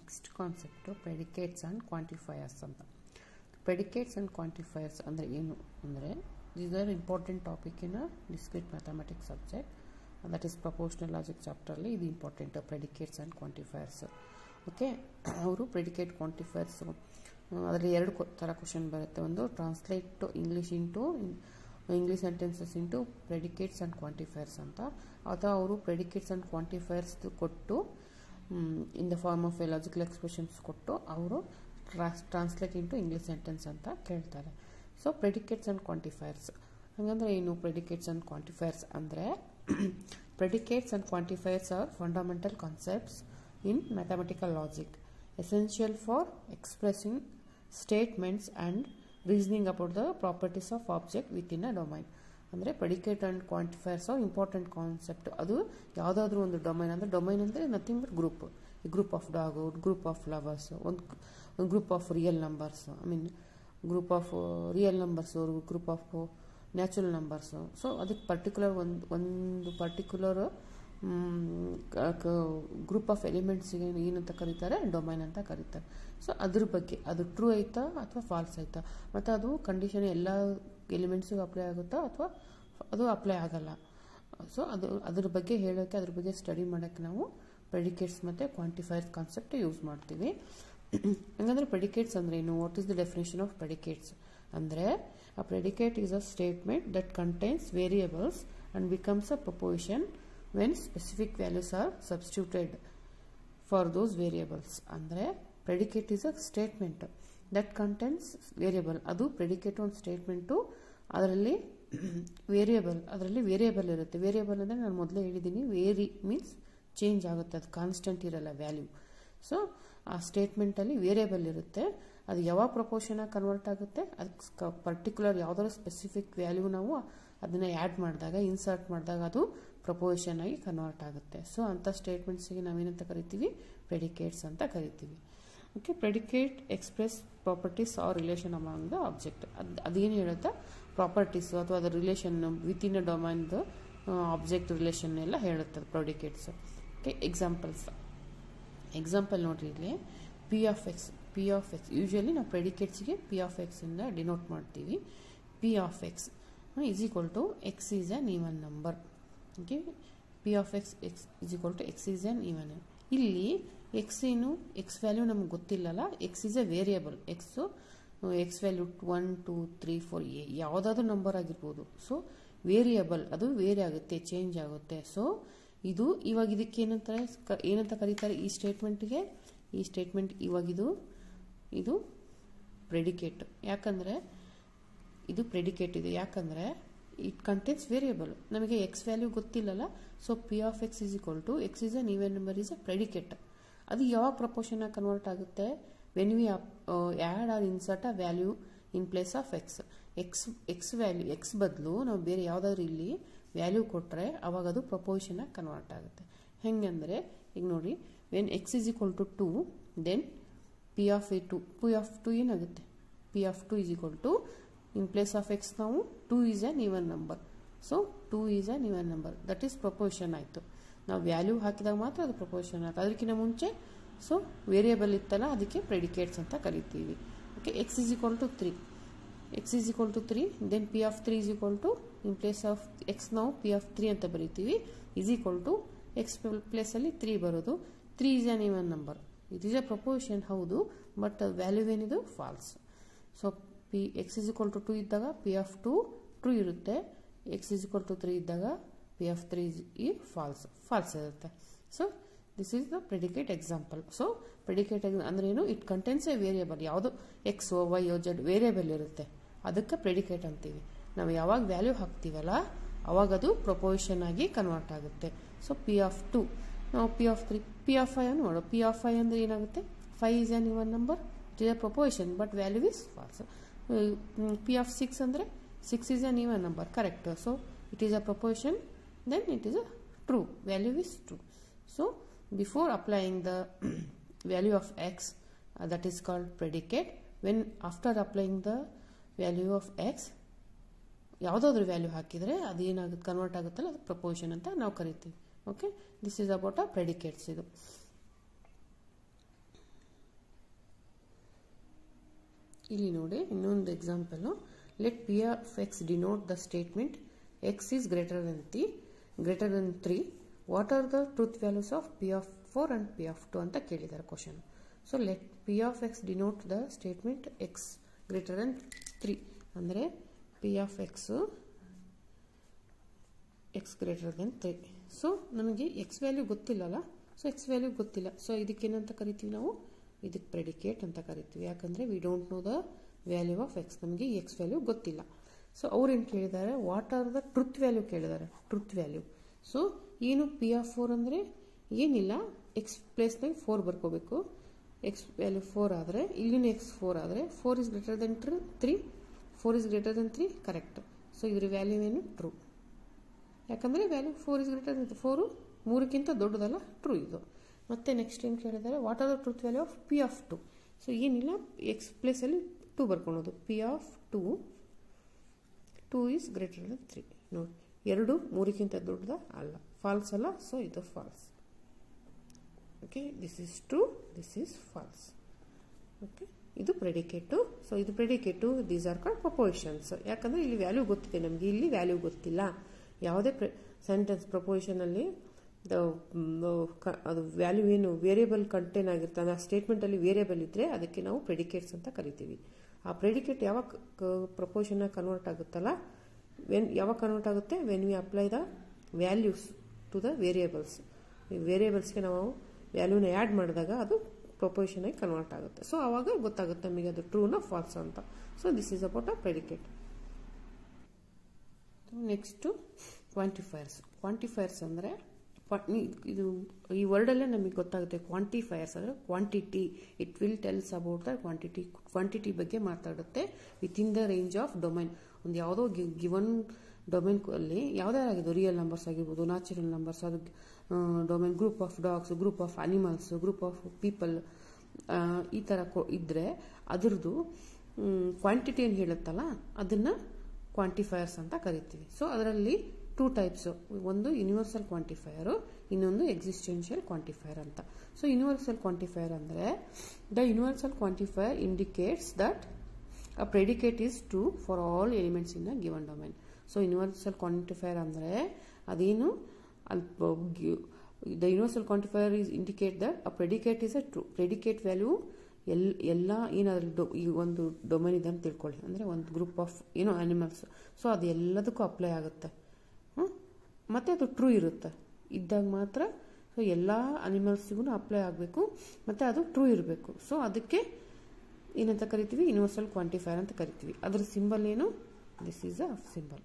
Next concept ಪ್ರೆಡಿಕೇಟ್ಸ್ and quantifiers ಅಂತ. ಪ್ರೆಡಿಕೇಟ್ಸ್ and quantifiers ಅಂದರೆ ಏನು ಅಂದರೆ, these are important topic in a discrete mathematics subject, and that is proportional logic chapter ಅಲ್ಲಿ ಇದು important, predicates and quantifiers. Okay, ಅವರು predicate quantifiers ಅದರಲ್ಲಿ ಎರಡು ಥರ ಕ್ವಶನ್ ಬರುತ್ತೆ. ಒಂದು translate English sentences into predicates and quantifiers ಅಂತ, ಅಥವಾ ಅವರು ಪ್ರೆಡಿಕೇಟ್ಸ್ ಆ್ಯಂಡ್ ಕ್ವಾಂಟಿಫೈಯರ್ಸ್ ಕೊಟ್ಟು in the form of a logical expressions ಕೊಟ್ಟು ಅವರು ಟ್ರಾನ್ಸ್ಲೇಟ್ ಇಂಟು ಇಂಗ್ಲೀಷ್ ಸೆಂಟೆನ್ಸ್ ಅಂತ ಕೇಳ್ತಾರೆ. ಸೊ ಪ್ರೆಡಿಕೇಟ್ಸ್ ಆ್ಯಂಡ್ ಕ್ವಾಂಟಿಫೈಯರ್ಸ್ ಹಾಗಂದ್ರೆ ಏನು? ಪ್ರೆಡಿಕೇಟ್ಸ್ ಆ್ಯಂಡ್ ಕ್ವಾಂಟಿಫೈಯರ್ಸ್ ಅಂದರೆ predicates and quantifiers are fundamental concepts in mathematical logic, essential for expressing statements and reasoning about the properties of object within a domain. ಅಂದರೆ predicate and quantifiers are important concept. ಅದು ಯಾವುದಾದ್ರೂ ಒಂದು domain, ಅಂದರೆ domain ಅಂದರೆ nothing but group of dog, group of lovers, ಒಂದು group of real numbers, group of real numbers, group of natural numbers. So ಅದಕ್ಕೆ particular ಒಂದು particular group of ಎಲಿಮೆಂಟ್ಸ್ಗೆ ಏನಂತ ಕರೀತಾರೆ? ಡೊಮೈನ್ ಅಂತ ಕರೀತಾರೆ. ಸೊ ಅದ್ರ ಬಗ್ಗೆ ಅದು ಟ್ರೂ ಆಯ್ತಾ ಅಥವಾ ಫಾಲ್ಸ್ ಆಯ್ತಾ, ಮತ್ತು ಅದು ಕಂಡೀಷನ್ ಎಲ್ಲ ಎಲಿಮೆಂಟ್ಸಿಗೂ ಅಪ್ಲೈ ಆಗುತ್ತಾ ಅಥವಾ ಅದು ಅಪ್ಲೈ ಆಗಲ್ಲ. ಸೊ ಅದ್ರ ಬಗ್ಗೆ ಹೇಳೋಕ್ಕೆ, ಅದ್ರ ಬಗ್ಗೆ ಸ್ಟಡಿ ಮಾಡೋಕ್ಕೆ ನಾವು ಪ್ರೆಡಿಕೇಟ್ಸ್ ಮತ್ತು ಕ್ವಾಂಟಿಫೈಯರ್ಸ್ ಕಾನ್ಸೆಪ್ಟ್ ಯೂಸ್ ಮಾಡ್ತೀವಿ. ಹಂಗಂದ್ರೆ ಪ್ರೆಡಿಕೇಟ್ಸ್ ಅಂದರೆ ಏನು? What is the definition of predicates ಅಂದರೆ, a predicate is a statement that contains variables and becomes a proportion when specific values are substituted for those variables. ಅಂದರೆ predicate is a statement that contains variable. ಅದು predicate ಒಂದು statement, ಅದರಲ್ಲಿ variable ಇರುತ್ತೆ. Variable ಅಂದರೆ ನಾನು ಮೊದಲೇ ಹೇಳಿದ್ದೀನಿ, very means change ಆಗುತ್ತೆ, ಅದು ಕಾನ್ಸ್ಟೆಂಟ್ ಇರಲ್ಲ ವ್ಯಾಲ್ಯೂ. ಸೊ ಆ ಸ್ಟೇಟ್ಮೆಂಟಲ್ಲಿ ವೇರಿಯೇಬಲ್ ಇರುತ್ತೆ, ಅದು ಯಾವಾಗ ಪ್ರಪೋರ್ಷನಾಗಿ ಕನ್ವರ್ಟ್ ಆಗುತ್ತೆ, ಅದಕ್ಕೆ ಪರ್ಟಿಕ್ಯುಲರ್ ಯಾವುದಾದ್ರು ಸ್ಪೆಸಿಫಿಕ್ ವ್ಯಾಲ್ಯೂ ನಾವು ಅದನ್ನು ಆ್ಯಡ್ ಮಾಡಿದಾಗ, ಇನ್ಸರ್ಟ್ ಮಾಡಿದಾಗ ಅದು ಪ್ರಪೋರ್ಷನ್ ಆಗಿ ಕನ್ವರ್ಟ್ ಆಗುತ್ತೆ. ಸೊ ಅಂಥ ಸ್ಟೇಟ್ಮೆಂಟ್ಸಿಗೆ ನಾವೇನಂತ ಕರಿತೀವಿ? ಪ್ರೆಡಿಕೇಟ್ಸ್ ಅಂತ ಕರಿತೀವಿ. Okay, predicate express properties or relation among the object. ಅದೇನು ಹೇಳುತ್ತಾ? ಪ್ರಾಪರ್ಟೀಸು ಅಥವಾ ಅದರ ರಿಲೇಷನ್ ವಿತಿನ್ ಅ ಡೊಮೈನ್ದು ಆಬ್ಜೆಕ್ಟ್ ರಿಲೇಷನ್ ಎಲ್ಲ ಹೇಳುತ್ತದೆ ಪ್ರೆಡಿಕೇಟ್ಸ್. ಓಕೆ, ಎಕ್ಸಾಂಪಲ್ ನೋಡ್ರಿ ಇಲ್ಲಿ, ಪಿ ಆಫ್ ಎಕ್ಸ್ ಯೂಶಲಿ ನಾವು ಪ್ರೆಡಿಕೇಟ್ಸ್ಗೆ ಪಿ ಆಫ್ ಎಕ್ಸ್ ಇಂದ ಡಿನೋಟ್ ಮಾಡ್ತೀವಿ. P of x is equal to x is an even number. Okay, p of x is equal to x is an even. ಇಲ್ಲಿ x ಏನು? X value ನಮ್ಗೆ ಗೊತ್ತಿಲ್ಲಲ್ಲ. X is a variable. X value 1 2 3 4 ಯಾವುದಾದ್ರೂ number ಆಗಿರ್ಬೋದು. So variable, ಅದು vary ಆಗುತ್ತೆ, change ಆಗುತ್ತೆ. So ಇದು ಇವಾಗ ಇದಕ್ಕೆ ಏನಂತ ಕರೀತಾರೆ? ಈ ಸ್ಟೇಟ್ಮೆಂಟ್ ಇವಾಗ ಇದು ಪ್ರೆಡಿಕೇಟ್. ಯಾಕಂದರೆ ಇದು ಪ್ರೆಡಿಕೇಟ್ ಇದೆ, ಯಾಕಂದರೆ ಇಟ್ ಕಂಟೇನ್ಸ್ ವೇರಿಯೇಬಲ್. ನಮಗೆ ಎಕ್ಸ್ ವ್ಯಾಲ್ಯೂ ಗೊತ್ತಿಲ್ಲಲ್ಲ. So p of x is equal to x is an even number is a predicate. ಅದು ಯಾವಾಗ ಪ್ರಪೋರ್ಷನ್ ಆಗಿ ಕನ್ವರ್ಟ್ ಆಗುತ್ತೆ? When we add or insert a value in place of x value, x ಬದಲು ನಾವು ಬೇರೆ ಯಾವುದಾದ್ರು ಇಲ್ಲಿ ವ್ಯಾಲ್ಯೂ ಕೊಟ್ಟರೆ ಅವಾಗ ಅದು ಪ್ರಪೋರ್ಷನ್ ಆಗಿ ಕನ್ವರ್ಟ್ ಆಗುತ್ತೆ. ಹೆಂಗಂದರೆ ಈಗ ನೋಡಿ, when x is equal to 2, then p of two ಏನಾಗುತ್ತೆ? P of 2 is equal to, in place of x ನಾವು 2 is an even number. So 2 is an even number, that is proportion ಆಯಿತು. ನಾವು value ಹಾಕಿದಾಗ ಮಾತ್ರ ಅದು proportion ಆಯಿತು. ಅದಕ್ಕಿಂತ ಮುಂಚೆ ಸೊ ವೇರಿಯೇಬಲ್ ಇತ್ತಲ್ಲ, ಅದಕ್ಕೆ ಪ್ರೆಡಿಕೇಟ್ಸ್ ಅಂತ ಕರಿತೀವಿ. Okay, x is equal to 3, then p of 3 is equal to, in place of x ನಾವು ಪಿ ಆಫ್ 3 ಅಂತ ಬರೀತೀವಿ, ಈಸ್ ಈಕ್ವಲ್ ಟು ಎಕ್ಸ್ ಪ್ಲೇಸಲ್ಲಿ 3 ಬರೋದು. 3 is an even number. It is a proposition ಹೌದು, ಬಟ್ ವ್ಯಾಲ್ಯೂ ಏನಿದು? False. So x is equal to 2 ಇದ್ದಾಗ p of 2 true ಇರುತ್ತೆ. X is equal to 3 ಇದ್ದಾಗ ಪಿ ಆಫ್ 3 ಫಾಲ್ಸ್ ಇರುತ್ತೆ. So this is the predicate example. So predicate ಅಂದ್ರೆ ಏನು? It contains A variable. ಯಾವುದು? X Y Z variable ಇರುತ್ತೆ, ಅದಕ್ಕೆ predicate ಅಂತೀವಿ. ನಾವು ಯಾವಾಗ ವ್ಯಾಲ್ಯೂ ಹಾಕ್ತೀವಲ್ಲ ಅವಾಗ ಅದು ಪ್ರಪೋರ್ಷನ್ ಆಗಿ ಕನ್ವರ್ಟ್ ಆಗುತ್ತೆ. ಸೊ ಪಿ ಆಫ್ 2, ನಾವು ಪಿ ಆಫ್ 3, ಪಿ ಆಫ್ 5 ಅನ್ನು ನೋಡೋ. ಪಿ ಆಫ್ 5 ಅಂದರೆ ಏನಾಗುತ್ತೆ? 5 is an even number, it is a proportion, but value is false. P of 6 andre 6 is an even number, correct. So it is a proportion, then it is a true, value is true. So before applying the value of x, that is called predicate. When after applying the value of x, ಯಾವುದಾದ್ರೂ value ಹಾಕಿದರೆ ಅದು ಏನಾಗುತ್ತೆ? Convert ಆಗುತ್ತಲ್ಲ, ಅದು proportion ಅಂತ ನಾವು ಕರಿತೀವಿ. Okay, this is about a predicates. ಇದು ಇಲ್ಲಿ ನೋಡಿ ಇನ್ನೊಂದು example. Let p of x denote the statement x is greater than 3. What are the truth values of p of 4 and p of 2 ಅಂತ ಕೇಳಿದ್ದಾರೆ question. So let p of x denote the statement x greater than 3 ಅಂದರೆ p of x greater than 3. So ನಮಗೆ x value ಗೊತ್ತಿಲ್ಲಲ್ಲ, so x value ಗೊತ್ತಿಲ್ಲ. So ಇದಕ್ಕೇನಂತ ಕರಿತೀವಿ ನಾವು, ಇದಕ್ಕೆ predicate ಅಂತ ಕರಿತೀವಿ. ಯಾಕಂದರೆ we don't know the value of X, ನಮಗೆ ಈ ಎಕ್ಸ್ ವ್ಯಾಲ್ಯೂ ಗೊತ್ತಿಲ್ಲ. ಸೊ ಅವ್ರೇನು ಕೇಳಿದ್ದಾರೆ, what are the truth value ಕೇಳಿದ್ದಾರೆ, ಟ್ರುತ್ ವ್ಯಾಲ್ಯೂ. ಸೊ ಏನು ಪಿ ಆಫ್ 4 ಅಂದರೆ ಏನಿಲ್ಲ, ಎಕ್ಸ್ ಪ್ಲೇಸ್ನಾಗ 4 ಬರ್ಕೋಬೇಕು. ಎಕ್ಸ್ ವ್ಯಾಲ್ಯೂ 4 ಆದರೆ ಇಲ್ಲಿನ ಎಕ್ಸ್ 4 ಆದರೆ 4 is greater than 3, 4 is greater than 3 correct. So ಇದ್ರ ವ್ಯಾಲ್ಯೂ ಏನು, ಟ್ರೂ. ಯಾಕಂದರೆ ವ್ಯಾಲ್ಯೂ 4 ಇಸ್ ಗ್ರೇಟರ್ ದೆನ್ 4 3ಕ್ಕಿಂತ ದೊಡ್ಡದಲ್ಲ, ಟ್ರೂ ಇದು. ಮತ್ತು ನೆಕ್ಸ್ಟ್ ಏನು ಕೇಳಿದ್ದಾರೆ, what are the truth value of p of 2. So ಏನಿಲ್ಲ, ಎಕ್ಸ್ ಪ್ಲೇಸಲ್ಲಿ 2 ಬರ್ಕೊಳೋದು. P of 2 is greater than 3. ನೋಡಿ 2 3ಕ್ಕಿಂತ ದೊಡ್ಡದ ಅಲ್ಲ, ಫಾಲ್ಸ್ ಅಲ್ಲ. ಸೊ ಇದು false. Okay, this is true, this is false. Okay, ಇದು ಪ್ರೆಡಿಕೇಟು. ಸೊ ಇದು predicate, these are called propositions. ಯಾಕಂದರೆ ಇಲ್ಲಿ ವ್ಯಾಲ್ಯೂ ಗೊತ್ತಿದೆ ನಮಗೆ, ಇಲ್ಲಿ ವ್ಯಾಲ್ಯೂ ಗೊತ್ತಿಲ್ಲ. ಯಾವುದೇ ಸೆಂಟೆನ್ಸ್ ಪ್ರಪೋಸಿಷನಲ್ಲಿ ಅದು ವ್ಯಾಲ್ಯೂ ಏನು ವೇರಿಯೇಬಲ್ ಕಂಟೇನ್ ಆಗಿರ್ತಾನೆ, ಆ ಸ್ಟೇಟ್ಮೆಂಟಲ್ಲಿ ವೇರಿಯೇಬಲ್ ಇದ್ದರೆ ಅದಕ್ಕೆ ನಾವು ಪ್ರೆಡಿಕೇಟ್ಸ್ ಅಂತ ಕರಿತೀವಿ. ಆ ಪ್ರೆಡಿಕೇಟ್ ಯಾವಾಗ ಪ್ರಪೋಸಿಷನ್ ಕನ್ವರ್ಟ್ ಆಗುತ್ತಲ್ಲ, ಯಾವಾಗ ಕನ್ವರ್ಟ್ ಆಗುತ್ತೆ, when we apply the values to the variables. ವೇರಿಯೇಬಲ್ಸ್ಗೆ ನಾವು ವ್ಯಾಲ್ಯೂನ ಆ್ಯಡ್ ಮಾಡಿದಾಗ ಅದು ಪ್ರಪೋಸಿಷನ್ ಆಗಿ ಕನ್ವರ್ಟ್ ಆಗುತ್ತೆ. ಸೊ ಆವಾಗ ಗೊತ್ತಾಗುತ್ತೆ ನಮಗೆ ಅದು ಟ್ರೂನ ಫಾಲ್ಸ್ ಅಂತ. So this is about a predicate. Next quantifiers. Quantifiers ಅಂದರೆ ಇದು ಈ ವರ್ಡಲ್ಲೇ ನಮಗೆ ಗೊತ್ತಾಗುತ್ತೆ. ಕ್ವಾಂಟಿಫೈಯರ್ಸ್ ಅಂದರೆ quantity, it will tells about the quantity ಬಗ್ಗೆ ಮಾತಾಡುತ್ತೆ within the range of domain. ಒಂದು ಯಾವುದೋ ಗಿವನ್ ಡೊಮೈನ್ ಅಲ್ಲಿ ಯಾವುದಾಗಿದ್ದು, ರಿಯಲ್ ನಂಬರ್ಸ್ ಆಗಿರ್ಬೋದು, ನ್ಯಾಚುರಲ್ ನಂಬರ್ಸ್, ಅದು domain group of dogs, group of animals, group of people, ಈ ಥರ ಇದ್ದರೆ ಅದರದ್ದು ಕ್ವಾಂಟಿಟಿ ಏನು ಹೇಳುತ್ತಲ್ಲ ಅದನ್ನು ಕ್ವಾಂಟಿಫೈಯರ್ಸ್ ಅಂತ ಕರಿತೀವಿ. ಸೊ ಅದರಲ್ಲಿ 2 ಟೈಪ್ಸು, ಒಂದು ಯೂನಿವರ್ಸಲ್ ಕ್ವಾಂಟಿಫೈಯರು, ಇನ್ನೊಂದು ಎಕ್ಸಿಸ್ಟೆನ್ಷಿಯಲ್ ಕ್ವಾಂಟಿಫೈಯರ್ ಅಂತ. ಸೊ ಯೂನಿವರ್ಸಲ್ ಕ್ವಾಂಟಿಫೈಯರ್ ಅಂದರೆ the universal quantifier indicates that a predicate is true for all elements in a given domain. So universal quantifier ಅಂದರೆ ಅದೇನು, the universal quantifier is indicate that a predicate is a true. Predicate value ಎಲ್ಲ ಏನಾದರೂ ಈ ಒಂದು domain ಇದೆ ಅಂತ ತಿಳ್ಕೊಳ್ಳಿ, ಅಂದರೆ ಒಂದು ಗ್ರೂಪ್ ಆಫ್ ಏನೋ ಅನಿಮಲ್ಸ್. ಸೊ ಅದು ಎಲ್ಲದಕ್ಕೂ ಅಪ್ಲೈ ಆಗುತ್ತೆ, ಮತ್ತು ಅದು ಟ್ರೂ ಇರುತ್ತೆ ಇದ್ದಾಗ ಮಾತ್ರ. ಸೊ ಎಲ್ಲ ಅನಿಮಲ್ಸಿಗೂ ಅಪ್ಲೈ ಆಗಬೇಕು ಮತ್ತು ಅದು ಟ್ರೂ ಇರಬೇಕು. ಸೊ ಅದಕ್ಕೆ ಏನಂತ ಕರಿತೀವಿ, ಯೂನಿವರ್ಸಲ್ ಕ್ವಾಂಟಿಫೈಯರ್ ಅಂತ ಕರಿತೀವಿ. ಅದರ ಸಿಂಬಲ್ ಏನು, this is a symbol.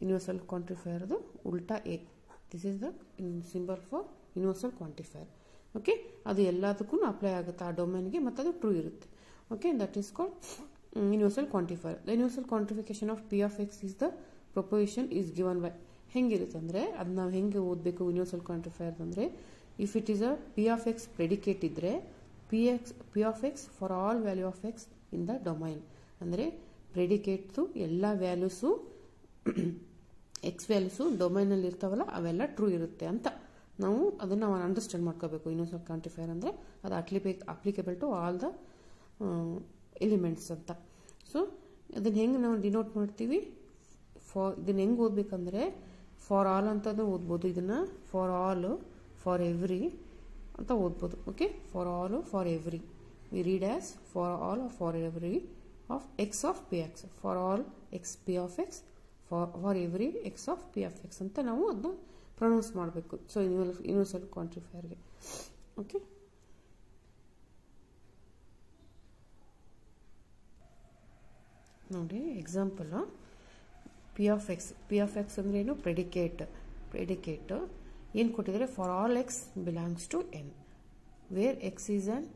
Universal ಕ್ವಾಂಟಿಫೈಯರ್ದು ಉಲ್ಟಾ A, this is the symbol for universal quantifier. Okay, ಅದು ಎಲ್ಲದಕ್ಕೂ ಅಪ್ಲೈ ಆಗುತ್ತೆ ಆ ಡೊಮೈನ್ಗೆ ಮತ್ತು ಅದು ಟ್ರೂ ಇರುತ್ತೆ. Okay, that is called universal quantifier. The universal quantification of p of x is the proposition is given by. ಹೆಂಗಿರುತ್ತೆ ಅಂದರೆ ಅದು ನಾವು ಹೆಂಗೆ ಓದಬೇಕು ಯೂನಿವರ್ಸಲ್ ಕ್ವಾಂಟಿಫೈಯರ್ ಅಂದರೆ, if it is a p of x predicate ಇದ್ದರೆ p of x for all value of x in the domain. ಅಂದರೆ predicates ಎಲ್ಲ ವ್ಯಾಲ್ಯೂಸು ಎಕ್ಸ್ ವ್ಯಾಲ್ಯೂಸು ಡೊಮೈನಲ್ಲಿ ಇರ್ತಾವಲ್ಲ ಅವೆಲ್ಲ ಟ್ರೂ ಇರುತ್ತೆ ಅಂತ ನಾವು ಅದನ್ನು ನಾವು ಅಂಡರ್ಸ್ಟ್ಯಾಂಡ್ ಮಾಡ್ಕೋಬೇಕು. ಯೂನಿವರ್ಸಲ್ ಕ್ವಾಂಟಿಫೈಯರ್ ಅಂದರೆ ಅದು applicable to all the elements ಅಂತ. ಸೊ ಅದನ್ನು ಹೆಂಗೆ ನಾವು ಡಿನೋಟ್ ಮಾಡ್ತೀವಿ, ಇದನ್ನು ಹೆಂಗೆ ಓದಬೇಕಂದ್ರೆ ಫಾರ್ ಆಲ್ ಅಂತಲೂ ಓದ್ಬೋದು, ಇದನ್ನು ಫಾರ್ ಆಲ್, ಫಾರ್ ಎವ್ರಿ ಅಂತ ಓದ್ಬೋದು. Okay, for all, for every, we read as for all for every of x of p x, for all x p of x, for every x of p of x ಅಂತ ನಾವು ಅದನ್ನ pronounce ಮಾಡಬೇಕು. So universal ಕ್ವಾಂಟಿಫೈಯರ್ಗೆ. Okay, ನೋಡಿ example, p of x ಅಂದ್ರೆ ಏನು, predicate ಏನು ಕೊಟ್ಟಿದ್ದಾರೆ, for all x belongs to N, where x is an,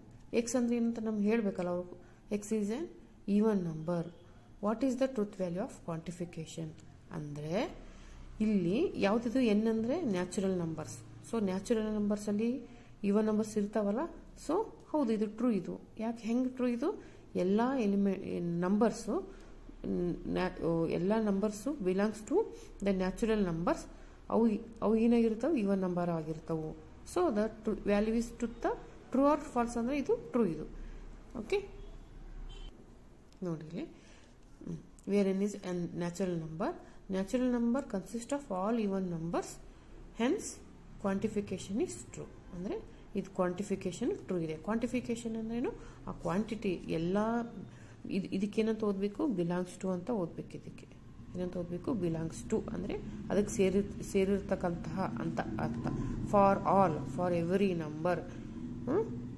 x ಅಂದ್ರೆ ಏನಂತ ನಮ್ಗೆ ಹೇಳಬೇಕಲ್ಲ ಅವರು, X is an even number. What is the truth value of quantification ಅಂದರೆ ಇಲ್ಲಿ ಯಾವುದಿದು, ಎನ್ ಅಂದರೆ ನ್ಯಾಚುರಲ್ ನಂಬರ್ಸ್. ಸೊ ನ್ಯಾಚುರಲ್ ನಂಬರ್ಸಲ್ಲಿ ಈವನ್ ನಂಬರ್ಸ್ ಇರ್ತಾವಲ್ಲ. ಸೊ ಹೌದು, ಇದು ಟ್ರೂ. ಇದು ಯಾಕೆ, ಹೆಂಗೆ ಟ್ರೂ, ಇದು ಎಲ್ಲ numbers belongs to the natural numbers. ಅವು ಏನಾಗಿರ್ತಾವೆ, ಈವನ್ ನಂಬರ್ ಆಗಿರ್ತಾವೆ. So the value is to the true or false ಅಂದರೆ ಇದು ಟ್ರೂ ಇದು. ಓಕೆ. ನೋಡಿ ಇಲ್ಲಿ where n is a natural number consists of all even numbers, hence quantification is true. ಅಂದರೆ ಇದು ಕ್ವಾಂಟಿಫಿಕೇಶನ್ ಟ್ರೂ ಇದೆ. ಕ್ವಾಂಟಿಫಿಕೇಶನ್ ಅಂದ್ರೆ ಏನು, ಆ ಕ್ವಾಂಟಿಟಿ ಎಲ್ಲ ಇದಕ್ಕೇನಂತ ಓದಬೇಕು, ಬಿಲಾಂಗ್ಸ್ ಟು ಅಂತ ಓದಬೇಕು. ಇದಕ್ಕೆ ಏನಂತ ಓದಬೇಕು, ಬಿಲಾಂಗ್ಸ್ ಟು ಅಂದರೆ ಅದಕ್ಕೆ ಸೇರಿರ್ತಕ್ಕಂತಹ ಅಂತ ಅರ್ಥ. For all, for every number.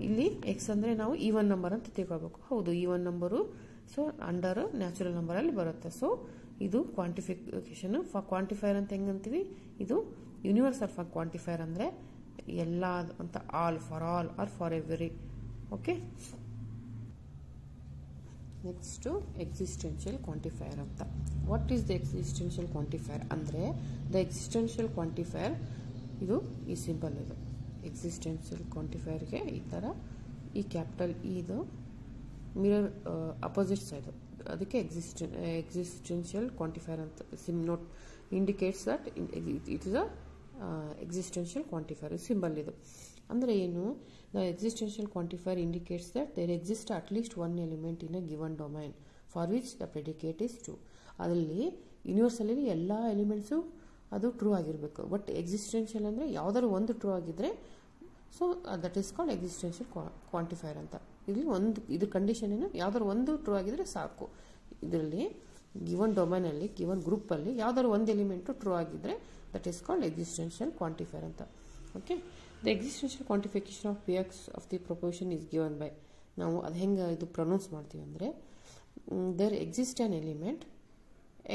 ಇಲ್ಲಿ ಎಕ್ಸ್ ಅಂದರೆ ನಾವು ಈವನ್ ನಂಬರ್ ಅಂತ ತಿಳ್ಕೊಳ್ಬೇಕು. ಹೌದು, even number so under natural ನಂಬರಲ್ಲಿ ಬರುತ್ತೆ. ಸೊ ಇದು ಕ್ವಾಂಟಿಫಿಕೇಶನ್. ಕ್ವಾಂಟಿಫೈರ್ ಅಂತ ಹೆಂಗಂತೀವಿ, ಇದು ಯೂನಿವರ್ಸಲ್ ಫಾರ್ ಕ್ವಾಂಟಿಫೈರ್ ಅಂದರೆ ಎಲ್ಲ ಅಂತ, all, for all or for every. Okay, next existential quantifier ಅಂತ. What is the existential quantifier ಅಂದರೆ, ದ ಎಕ್ಸಿಸ್ಟೆನ್ಷಿಯಲ್ ಕ್ವಾಂಟಿಫೈರ್ ಇದು ಈ ಸಿಂಬಲ್, ಇದು ಎಕ್ಸಿಸ್ಟೆನ್ಷಿಯಲ್ ಕ್ವಾಂಟಿಫೈರ್ಗೆ ಈ ಥರ ಈ ಕ್ಯಾಪಿಟಲ್ ಇದು ಮಿರರ್ ಅಪೋಸಿಟ್ ಸೈಡ್, ಅದಕ್ಕೆ ಎಕ್ಸಿಸ್ಟೆನ್ಷಿಯಲ್ ಕ್ವಾಂಟಿಫೈರ್ ಅಂತ note indicates that it is a existential quantifier symbol. ಇದು ಅಂದರೆ ಏನು, the existential quantifier indicates that there exist at least one element in a given domain for which the predicate is true. ಅದರಲ್ಲಿ ಯೂನಿವರ್ಸಲ್ಲಿ ಎಲ್ಲ elements ಅದು true ಆಗಿರಬೇಕು. But existential ಅಂದರೆ ಯಾವ್ದಾದ್ರು ಒಂದು ಟ್ರೂ ಆಗಿದ್ರೆ so that is called existential quantifier ಅಂತ. ಇಲ್ಲಿ ಒಂದು ಇದು ಕಂಡೀಷನ್ ಏನು, ಯಾವ್ದಾದ್ರು ಒಂದು ಟ್ರೂ ಆಗಿದ್ರೆ ಸಾಕು. ಇದರಲ್ಲಿ ಗಿವನ್ ಡೊಮೈನಲ್ಲಿ, ಗಿವನ್ ಗ್ರೂಪಲ್ಲಿ ಯಾವ್ದಾದ್ರು ಒಂದು ಎಲಿಮೆಂಟು ಟ್ರೂ ಆಗಿದ್ರೆ that is called existential quantifier ಅಂತ. Okay, the existential quantification of p x of the proportion is given by, ನಾವು ಅದು ಹೆಂಗೆ ಇದು ಪ್ರೊನೌನ್ಸ್ ಮಾಡ್ತೀವಿ ಅಂದರೆ, there exist an element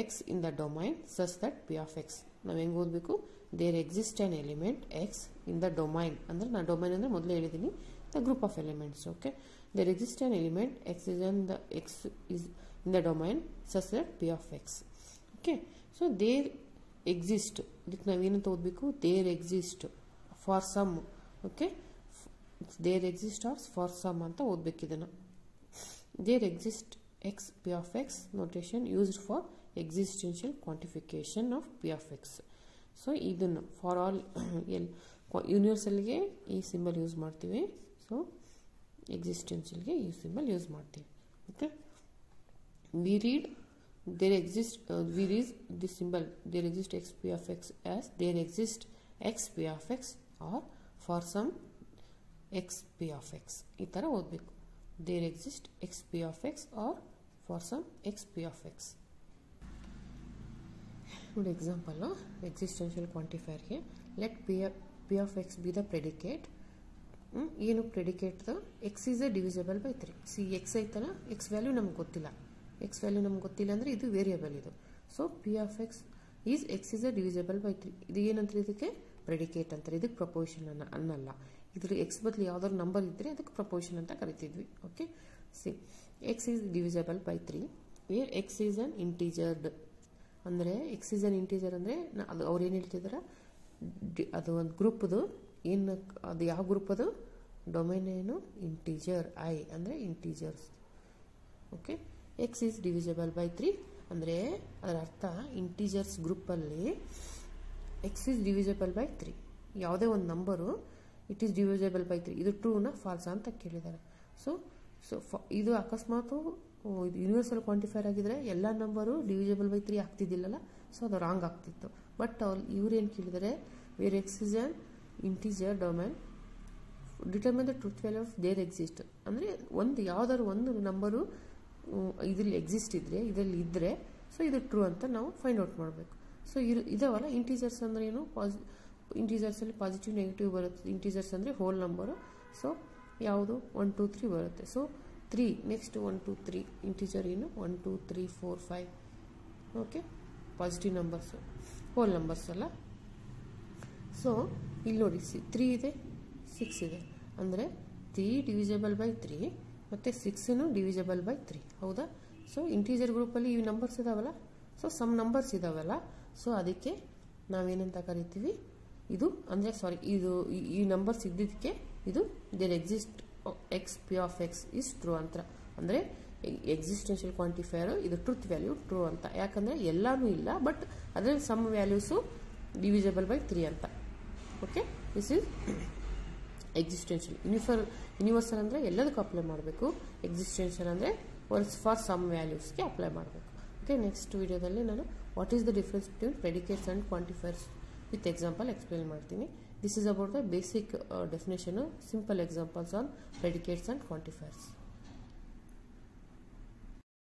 x in the domain such that p of x. ನಾವು ಹೆಂಗೆ ಓದಬೇಕು, there exist an element x in the domain, ಅಂದರೆ ನಾನು ಡೊಮೈನ್ ಅಂದರೆ ಮೊದಲೇ ಹೇಳಿದ್ದೀನಿ, the group of elements. Okay, there exist an element X is in the domain such that p of x. Okay, so there exist, ಇದಕ್ಕೆ ನಾವೇನಂತ ಓದಬೇಕು, there exist for some. Okay, there exist or for some ಅಂತ ಓದಬೇಕು ಇದನ್ನು. there exist x p of x notation used for existential quantification of p of x. So ಇದನ್ನು for all ಯೂನಿವರ್ಸಲ್ಗೆ ಈ symbol use ಮಾಡ್ತೀವಿ, so ಎಕ್ಸಿಸ್ಟೆನ್ಷಿಯಲ್ಗೆ ಈ symbol use ಮಾಡ್ತೀವಿ. Okay, we read this symbol, there exists x p of x as there exists x p of x or for some x p of x. ಈ ಥರ ಓದಬೇಕು, there exists x p of x or for some x p of x. ನೋಡಿ example, existential ಕ್ವಾಂಟಿಫೈರ್ಗೆ let p of x be the predicate. ಏನು ಪ್ರೆಡಿಕೇಟ್ದು, x is a divisible by 3. C x ಐತಲ್ಲ, x value ನಮ್ಗೆ ಗೊತ್ತಿಲ್ಲ, X value ನಮ್ಗೆ ಗೊತ್ತಿಲ್ಲ ಅಂದರೆ ಇದು ವೇರಿಯಬಲ್ ಇದು. So p of x is X is A divisible by 3. ಇದು ಏನಂತಾರೆ, ಇದಕ್ಕೆ ಪ್ರೆಡಿಕೇಟ್ ಅಂತಾರೆ, ಇದಕ್ಕೆ ಪ್ರಪೋರ್ಷನ್ ಅನ್ನಲ್ಲ. ಇದ್ರ ಎಕ್ಸ್ ಬದಲು ಯಾವ್ದಾದ್ರು ನಂಬರ್ ಇದ್ದರೆ ಅದಕ್ಕೆ ಪ್ರಪೋರ್ಷನ್ ಅಂತ ಕರಿತಿದ್ವಿ. Okay, C x is divisible by 3 where x is an integer. ಅಂದರೆ ಎಕ್ಸ್ ಈಸ್ ಅನ್ ಇಂಟೀಜರ್ ಅಂದರೆ ಅದು ಅವ್ರು ಏನು ಹೇಳ್ತಿದಾರೆ, ಅದು ಒಂದು ಗ್ರೂಪ್ದು ಏನು, ಅದು ಯಾವ ಗ್ರೂಪ್, ಅದು ಡೊಮೈನ್ ಏನು, ಇಂಟೀಜರ್ ಐ ಅಂದರೆ integers. Okay, x is divisible by 3 ಅಂದರೆ ಅದರ ಅರ್ಥ ಇಂಟೀಜರ್ಸ್ ಗ್ರೂಪಲ್ಲಿ ಎಕ್ಸ್ ಈಸ್ ಡಿವಿಸಿಬಲ್ ಬೈ 3. ಯಾವುದೇ ಒಂದು number it is divisible by 3, ಇದು ಟ್ರೂನ ಫಾಲ್ಸಾ ಅಂತ ಕೇಳಿದ್ದಾರೆ. ಸೊ ಇದು ಅಕಸ್ಮಾತು ಇದು ಯೂನಿವರ್ಸಲ್ ಕ್ವಾಂಟಿಫೈರ್ ಆಗಿದ್ರೆ ಎಲ್ಲ ನಂಬರು ಡಿವಿಸಿಬಲ್ ಬೈ 3 ಆಗ್ತಿದ್ದಿಲ್ಲಲ್ಲ, ಸೊ ಅದು ರಾಂಗ್ ಆಗ್ತಿತ್ತು. ಬಟ್ ಇವ್ರು ಏನು ಕೇಳಿದರೆ, where x is an integer domain determine the truth value of there exist. ಅಂದರೆ ಒಂದು ಯಾವ್ದಾದ್ರು ಒಂದು ನಂಬರು ಇದರಲ್ಲಿ ಎಕ್ಸಿಸ್ಟ್ ಇದ್ರೆ, ಇದರಲ್ಲಿ ಇದ್ದರೆ ಸೊ ಇದು ಟ್ರೂ ಅಂತ ನಾವು ಫೈಂಡ್ ಔಟ್ ಮಾಡಬೇಕು. ಸೊ ಇದಾವಲ್ಲ ಇಂಟೀಜರ್ಸ್ ಅಂದರೆ ಏನು, ಇಂಟೀಜರ್ಸಲ್ಲಿ ಪಾಸಿಟಿವ್ ನೆಗೆಟಿವ್ ಬರುತ್ತೆ. ಇಂಟೀಜರ್ಸ್ ಅಂದರೆ ಹೋಲ್ ನಂಬರು, ಸೊ ಯಾವುದು 1 2 3 ಬರುತ್ತೆ. ಸೊ 3 ನೆಕ್ಸ್ಟ್ 1 2 3 ಇಂಟೀಜರ್ ಏನು 1 2 3 4 5. Okay, positive numbers, hole numbers ಅಲ್ಲ. ಸೊ ಇಲ್ಲಿ ನೋಡಿ 3 ಇದೆ 6 ಇದೆ, ಅಂದರೆ 3 ಡಿವಿಸಿಬಲ್ ಬೈ 3 ಮತ್ತು 6 ಡಿವಿಸಿಬಲ್ ಬೈ 3. ಹೌದಾ? ಸೊ ಇಂಟೀಜರ್ ಗ್ರೂಪಲ್ಲಿ ಈ ನಂಬರ್ಸ್ ಇದಾವಲ್ಲ, ಸೊ ಸಮ್ ನಂಬರ್ಸ್ ಇದಾವಲ್ಲ, ಸೊ ಅದಕ್ಕೆ ನಾವೇನಂತ ಕರಿತೀವಿ, ಇದು ಅಂದರೆ ಸಾರಿ ಇದು ಈ ನಂಬರ್ಸ್ ಇದ್ದಿದ್ದಕ್ಕೆ ಇದು there exist x p of x is true ಅಂತ. ಅಂದರೆ ಎಕ್ಸಿಸ್ಟೆನ್ಷಿಯಲ್ ಕ್ವಾಂಟಿಫೈಯರ್ ಇದು ಟ್ರೂತ್ ವ್ಯಾಲ್ಯೂ ಟ್ರೂ ಅಂತ. ಯಾಕಂದರೆ ಎಲ್ಲನೂ ಇಲ್ಲ, ಬಟ್ ಅದರಲ್ಲಿ ಸಮ್ ವ್ಯಾಲ್ಯೂಸು ಡಿವಿಸಿಬಲ್ ಬೈ 3 ಅಂತ. Okay, this is existential. Universal ಅಂದರೆ ಎಲ್ಲದಕ್ಕೂ ಅಪ್ಲೈ ಮಾಡಬೇಕು. ಎಕ್ಸಿಸ್ಟೆನ್ಷಿಯಲ್ ಅಂದರೆ ಫಾರ್ ಸಮ್ ವ್ಯಾಲ್ಯೂಸ್ಗೆ ಅಪ್ಲೈ ಮಾಡಬೇಕು. ಓಕೆ, ನೆಕ್ಸ್ಟ್ ವಿಡಿಯೋದಲ್ಲಿ ನಾನು what is the difference between predicates and quantifiers with example explain ಮಾಡ್ತೀನಿ. This is about the basic definition, simple examples on predicates and ಕ್ವಾಂಟಿಫೈರ್ಸ್.